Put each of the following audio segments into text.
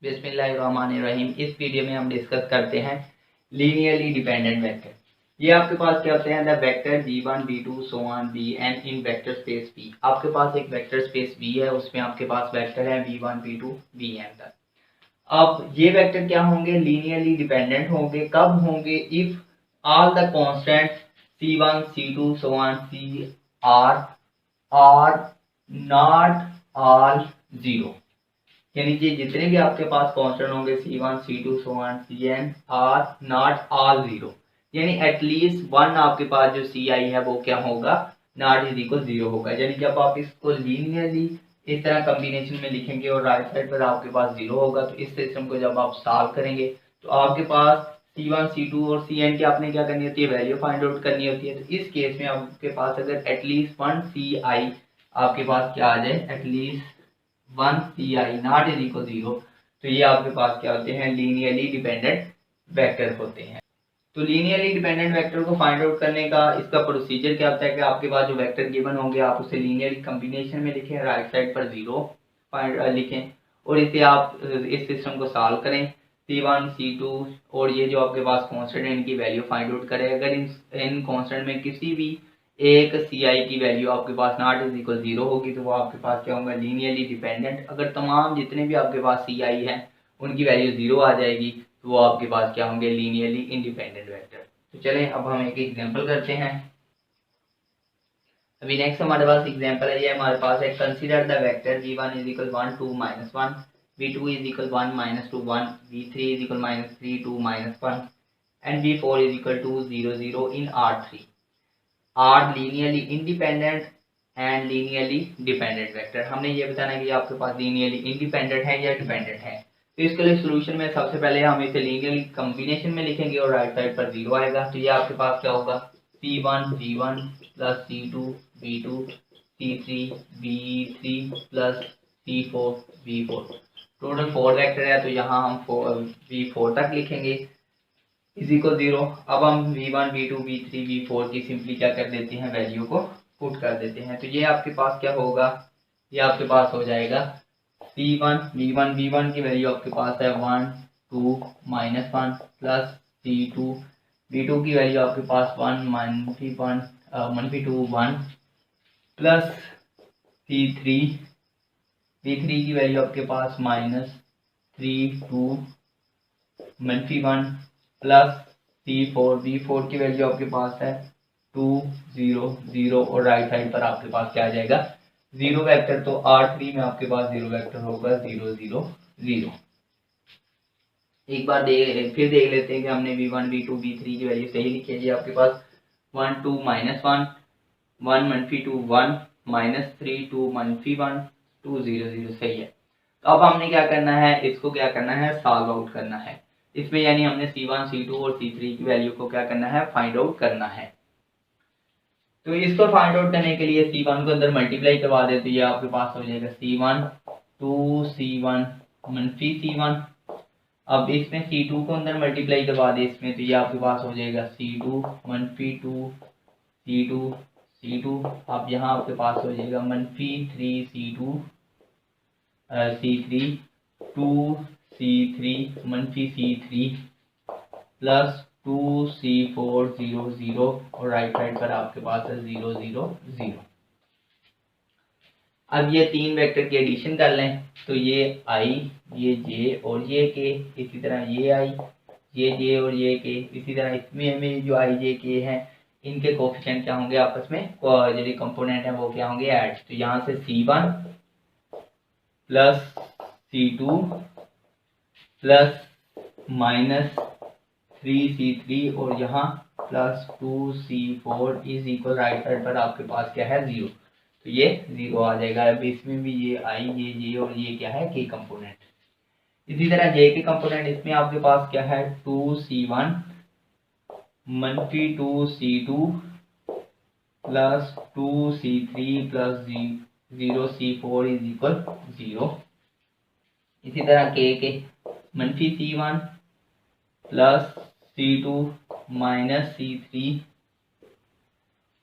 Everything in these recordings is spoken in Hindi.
बिस्मिल्लाहिर्रहमानिर्रहीम। इस वीडियो में हम डिस्कस करते हैं लीनियरली डिपेंडेंट वेक्टर। ये आपके पास क्या होते हैं, the vector v1 v2 so on vn in vector space v। आपके पास एक वेक्टर स्पेस v है, उसमें आपके पास वेक्टर है v1 v2 vn तक। अब ये वेक्टर क्या होंगे, लीनियरली डिपेंडेंट होंगे। कब होंगे, if all the constant c1 c2 so on c are not all zero, यानी कि जितने भी आपके पास कांस्टेंट होंगे c1 c2 so on cn are not all zero, यानी एटलीस्ट वन आपके पास जो ci है वो क्या होगा, नॉट इज इक्वल जीरो होगा। यानी जब आप इसको लीनियरली इस तरह कॉम्बिनेशन में लिखेंगे और राइट साइड पर आपके पास जीरो होगा, तो इस सिस्टम को जब आप सॉल्व करेंगे तो आपके पास c1 c2 और cn की आपने क्या करनी होती है, वैल्यू फाइंड आउट करनी होती है। तो इस केस में आपके पास अगर एटलीस्ट वन ci आपके पास क्या आ जाए, at least one ci not is equal zero, तो ये आपके पास क्या होते हैं, लीनियरली डिपेंडेंट वेक्टर होते हैं। तो लीनियरली डिपेंडेंट वेक्टर को फाइंड आउट करने का इसका प्रोसीजर क्या होता है कि आपके पास जो वेक्टर गिवन होंगे आप उसे लीनियरली कॉम्बिनेशन में लिखें, राइट साइड पर जीरो लिखें और इसे आप इस सिस्टम को सॉल्व करें। c1 c2 और ये जो आपके पास कांस्टेंट है इनकी वैल्यू फाइंड आउट करें। अगर इन कांस्टेंट में किसी भी एक ci की वैल्यू आपके पास नॉट इज इक्वल जीरो होगी तो वो आपके पास क्या होगा, लीनियरली डिपेंडेंट। अगर तमाम जितने भी आपके पास ci हैं उनकी वैल्यू जीरो आ जाएगी तो वो आपके पास क्या होंगे, लीनियरली इंडिपेंडेंट वेक्टर। तो चलें अब हम एक एग्जांपल करते हैं। अभी नेक्स्ट हमारे पास एग्जांपल है, ये हमारे पास है, consider the vector v1 is equal 1 2 -1, v2 is equal 1 -2 1, v3 is equal -3 2 -1 and v4 is equal 2 0 0 in R3 are linearly independent and linearly dependent vector. हमने ये बताना है कि आपके पास लीनियरली इंडिपेंडेंट है या डिपेंडेंट है। तो इसके लिए सोल्यूशन में सबसे पहले हम इसे लीनियरली कॉम्बिनेशन में लिखेंगे और राइट साइड पर जीरो आएगा। तो ये आपके पास क्या होगा, c1 v1 plus c2 v2 c3 v3 plus c4 v4। Total 4 vector है तो यहाँ हम v4 तक लिखेंगे इज इक्वल जीरो। अब हम v1 v2 v3 v4 की सिंपली क्या कर देते हैं, वैल्यू को पुट कर देते हैं। तो ये आपके पास क्या होगा, ये आपके पास हो जाएगा c1 v1 की वैल्यू आपके पास है 1 2 -1 प्लस c2 v2 की वैल्यू आपके पास 1 -2 1 प्लस c3 v3 की वैल्यू आपके पास -3 2 -1 प्लस c4 v4 की वैल्यू आपके पास है 2 0 0 और राइट साइड पर आपके पास क्या आ जाएगा, जीरो वेक्टर। तो R3 में आपके पास जीरो वेक्टर होगा 0 0 0। एक बार फिर देख लेते हैं कि हमने v1 v2 v3 की वैल्यू सही लिखी है। जी आपके पास 1 2 -1 1 -2 1 -3 2 -1 2 0 0 सही है। तो अब हमने क्या करना है, इसको क्या करना है, सॉल्व आउट करना है इसमें, यानी हमने c1 c2 और c3 की वैल्यू को क्या करना है, फाइंड आउट करना है। तो इसको फाइंड आउट करने के लिए c1 को अंदर मल्टीप्लाई करवा दे तो ये आपके पास हो जाएगा c1 2 c1 -c1। अब इसमें c2 को अंदर मल्टीप्लाई करवा दे इसमें तो ये आपके पास हो जाएगा c2 -2 c2 c2। अब यहाँ आपके पास हो जाएगा -3 c2 c3 2 c3 -c3 plus 2 c4 0 0 और राइट साइड पर आपके पास है 0 0 0। अब ये तीन वेक्टर की एडिशन कर लें तो ये i ये j और ये k, इसी तरह ये i ये j और ये k, इसी तरह इसमें हमें जो i j k है इनके कोफिशिएंट क्या होंगे, आपस में जो कंपोनेंट है वो क्या होंगे, ऐड। तो यहाँ से c1 plus c2 plus -3 c3 और यहाँ plus 2 c4 is equal, right side पर आपके पास क्या है, 0। तो ये 0 आ जाएगा। अब इसमें भी ये i ये j और ये क्या है, k कंपोनेंट। इसी तरह j के कंपोनेंट इसमें आपके पास क्या है, 2 c1 -2 c2 plus 2 c3 plus 0 c4 is equal 0। इसी तरह k के -c1 प्लस c2 -c3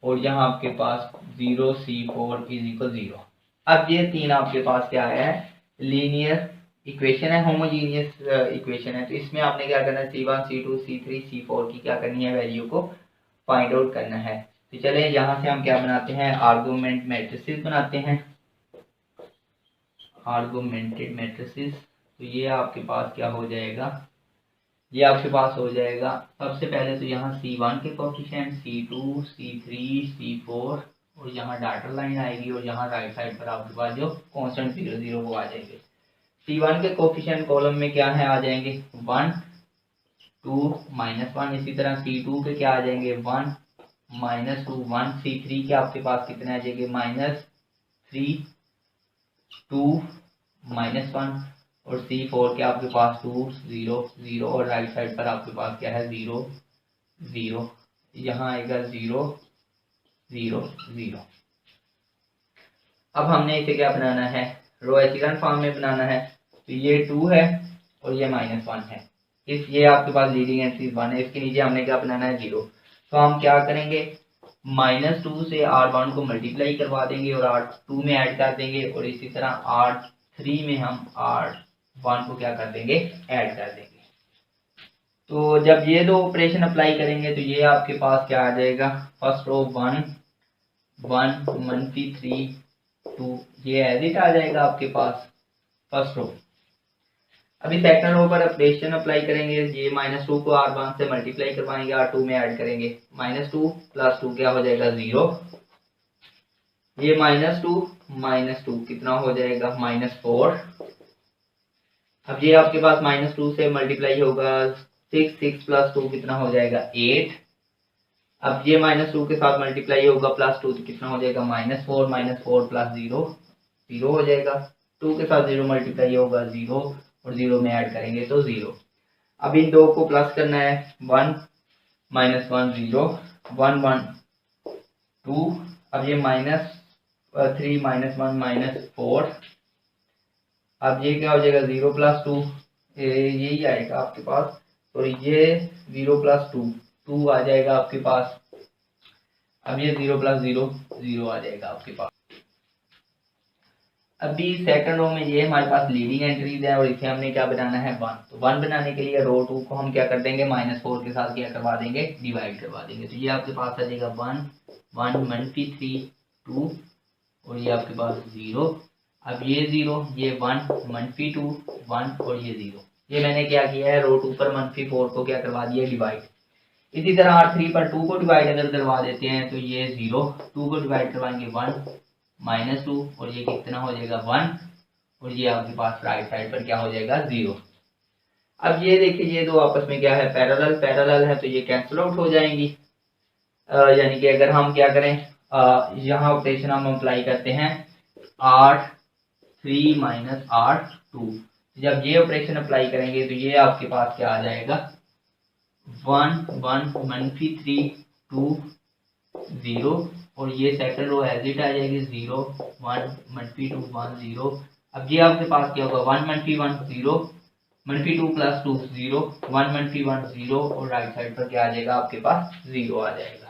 और यहाँ आपके पास 0 c4 इज इक्वल 0। अब ये तीन आपके पास क्या आया है, लीनियर इक्वेशन है, होमोजीनियस इक्वेशन है, तो इसमें आपने क्या करना है, C1 C2 C3 C4 की क्या करनी है, वैल्यू को फाइंड आउट करना है। तो चले यहाँ से हम क्या बनाते हैं, आर्गुमेंट मैट्रिसेस बनाते हैं, आर्गुमेंटेड मैट्रिसेस। तो ये आपके पास क्या हो जाएगा, ये आपके पास हो जाएगा सबसे पहले तो यहाँ C1 के कोफिशिएंट, C2 C3 C4 और यहाँ डाटा लाइन आएगी और यहाँ राइट साइड पर आपके पास जो कांस्टेंट 0 0 वो आ जाएंगे। C1 के कोफिशिएंट कॉलम में क्या है, आ जाएंगे 1 2 -1। इसी तरह C2 के क्या आ जाएंगे 1 -2 1। C3 के आपके पास कितने आ जाएंगे -3 2 -1 और C4 के आपके पास 2 0 0 और राइट साइड पर आपके पास क्या है 0 0, यहाँ आएगा 0 0 0। अब हमने इसे क्या बनाना है, रो एचेलॉन फॉर्म में बनाना है। तो ये 2 है और ये -1 है, इस ये आपके पास लीडिंग एंट्रीज 1 है, इसके नीचे हमने क्या बनाना है 0। तो हम क्या करेंगे, -2 से R1 को मल्टीप्लाई करवा देंगे और R2 में ऐड कर देंगे और इसी तरह R3 में हम R1 को क्या कर देंगे, ऐड कर देंगे। तो जब ये दो ऑपरेशन अप्लाई करेंगे तो ये आपके पास क्या आ जाएगा, फर्स्ट रो 1 1 -3 2, ये एज इट आ जाएगा आपके पास फर्स्ट रो। अभी सेकंड रो पर ऑपरेशन अप्लाई करेंगे, ये -2 को R1 से मल्टीप्लाई करवाएंगे, R2 में ऐड करेंगे, -2 + 2 क्या हो जाएगा 0, ये -2 कितना हो जाएगा -4। अब ये आपके पास -2 से मल्टीप्लाई होगा 6 6 + 2 कितना हो जाएगा 8। अब ये -2 के साथ मल्टीप्लाई होगा +2 तो कितना हो जाएगा -4 -4 + 0 0 हो जाएगा। 2 के साथ 0 मल्टीप्लाई होगा 0 और 0 में ऐड करेंगे तो 0। अब इन दो को प्लस करना है, 1 -1 0 1 1 2। अब ये -3 -1 -4, अब ये क्या हो जाएगा 0 + 2, यही आएगा आपके पास, और ये 0 + 2 2 आ जाएगा आपके पास। अब ये 0 + 0 0 आ जाएगा आपके पास। अभी सेकंड रो में ये हमारे पास लीडिंग एंट्रीज है और इसे हमने क्या बनाना है 1। तो 1 बनाने के लिए रो 2 को हम क्या कर देंगे, -4 के साथ क्या करवा देंगे, डिवाइड करवा देंगे। तो ये आपके पास आ जाएगा 1 1 -3 2 और ये आपके पास 0। अब ये 0 ये 1 -2 1 और ये 0। ये मैंने क्या किया है, रो 2 पर -4 को क्या करवा दिया, डिवाइड। इसी तरह R3 पर 2 को डिवाइड अगर करवा देते हैं तो ये 0, 2 को डिवाइड करवाएंगे 1 -2 और ये कितना हो जाएगा 1 और ये आपके पास राइट साइड पर क्या हो जाएगा 0। अब ये देखिए ये दो आपस में क्या है, पैरेलल है, तो ये कैंसिल आउट हो जाएंगी। यानी कि अगर हम क्या करें, यहाँ ऑपरेशन हम अप्लाई करते हैं R3 - R2, जब ये ऑपरेशन अप्लाई करेंगे तो ये आपके पास क्या आ जाएगा 1 1 -3 2 0 और ये सेकंड रो एज इट आ जाएगी 0 1 -2 1 0। अब ये आपके पास क्या होगा 1 -1 0 -2 + 2 0 1 -1 0 और राइट साइड पर क्या आ जाएगा आपके पास 0 आ जाएगा।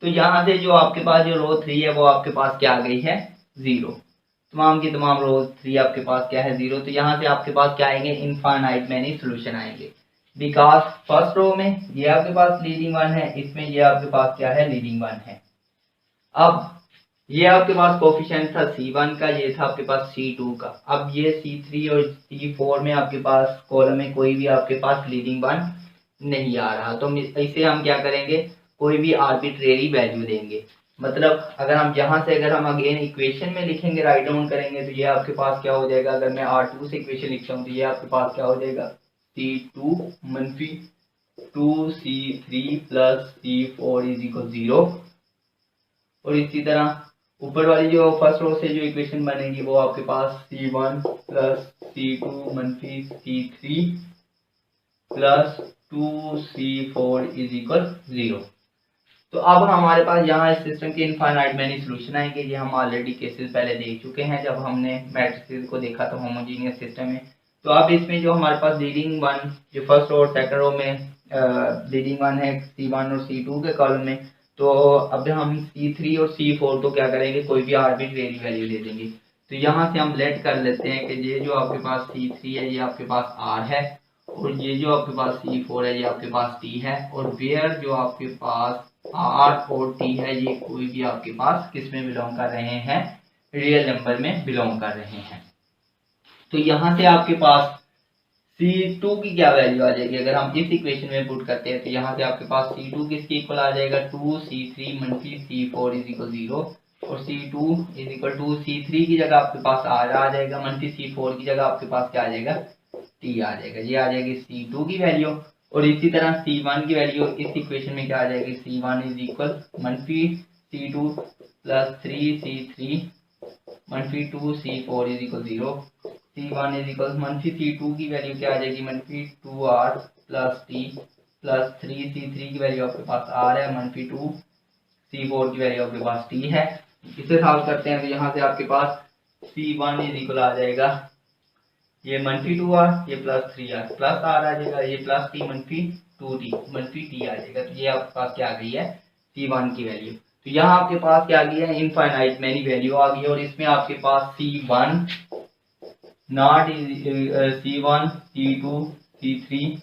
तो यहाँ से जो आपके पास जो रो 3 है वो आपके पास क्या आ गई है 0, तमाम की तमाम रो 3 आपके पास क्या है 0। तो यहाँ से आपके पास क्या आएंगे, इनफाइनाइट मैनी सॉल्यूशन आएंगे, बिकॉज फर्स्ट रो में ये आपके पास लीडिंग 1 है, इसमें ये आपके पास क्या है लीडिंग 1 है। अब ये आपके पास कोफिशिएंट था C1 का, ये था आपके पास C2 का। अब ये C3 और C4 में आपके पास कॉलम में कोई भी आपके पास लीडिंग 1 नहीं आ रहा, तो इसे हम क्या करेंगे, कोई भी आर्बिट्रेरी वैल्यू देंगे। मतलब अगर हम यहाँ से अगर हम अगेन इक्वेशन में लिखेंगे, राइट डाउन करेंगे, तो ये आपके पास क्या हो जाएगा, अगर मैं R2 से इक्वेशन लिखता हूँ तो ये आपके पास क्या हो जाएगा C2 - 2 C3 + C4 = 0। और इसी तरह ऊपर वाली जो फर्स्ट रो से जो इक्वेशन बनेगी वो आपके पास C1 + C2 - C3 + 2C4 = 0। तो अब हमारे पास यहाँ इस सिस्टम के इनफाइनाइट मैनी सॉल्यूशन आएंगे। ये हम ऑलरेडी केसेस पहले देख चुके हैं जब हमने मैट्रिसेस को देखा था होमोजीनियस सिस्टम में। तो अब इसमें जो हमारे पास लीडिंग 1 जो फर्स्ट रो और सेकंड रो में लीडिंग 1 है C1 और C2 के कॉलम में, तो अब हम C3 और C4 को क्या करेंगे, कोई भी आर्बिट्रेरी वैल्यू दे देंगे। तो यहाँ से हम लेट कर लेते हैं कि ये जो आपके पास C3 है ये आपके पास R है, और ये जो आपके पास C4 है ये आपके पास T है, और वेयर जो आपके पास R और T है ये कोई भी आपके पास किस में बिलोंग कर रहे हैं, रियल नंबर में बिलोंग कर रहे हैं। तो यहाँ से आपके पास C2 की क्या वैल्यू आ जाएगी, अगर हम इस इक्वेशन में पुट करते हैं तो यहाँ से आपके पास C2 किसके इक्वल आ जाएगा, 2C3 मनफी C4 इज इक्वल 0, और C2 is equal to C3 की जगह आपके पास R आ जाएगा, मनफी C4 की जगह आपके पास क्या आ जाएगा, T आ जाएगा। ये आ जाएगी C2 की वैल्यू। और इसी तरह C1 की वैल्यू इस इक्वेशन में क्या आ जाएगी, C1 इज इक्वल मनफी C2 प्लस 3C3 मनफी 2C4 is equal 0। C1 is equal मनफी C2 की वैल्यू क्या आ जाएगी, मनफी 2R plus T plus 3C3 की वैल्यू आपके पास R है, मनफी 2C4 की वैल्यू आपके पास T है। इसे सॉल्व करते हैं तो यहाँ से आपके पास C1 इज इक्वल आ जाएगा ये मनफी 2R, ये प्लस 3R प्लस R आ जाएगा, ये प्लस T मनफी 2T मनफी T आ जाएगा। तो ये आपके पास क्या आ गई है, C1 की वैल्यू। तो यहाँ आपके पास क्या आ गई है, इनफाइनाइट मैनी वैल्यू आ गई है, और इसमें आपके पास C1 not C1 C2 C3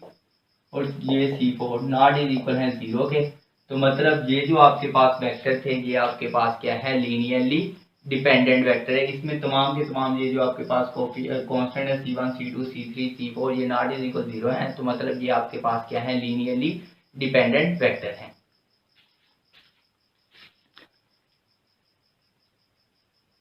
और ये C4 नॉट इज इक्वल है 0 के। तो मतलब ये जो आपके पास वेक्टर थे ये आपके पास क्या है, लीनियरली डिपेंडेंट वेक्टर है। इसमें तमाम के तमाम ये जो आपके पास कांस्टेंट है C1 C2 C3 C4 ये नॉट इज इक्वल 0 है। तो मतलब ये आपके पास क्या है, लीनियरली डिपेंडेंट वेक्टर है।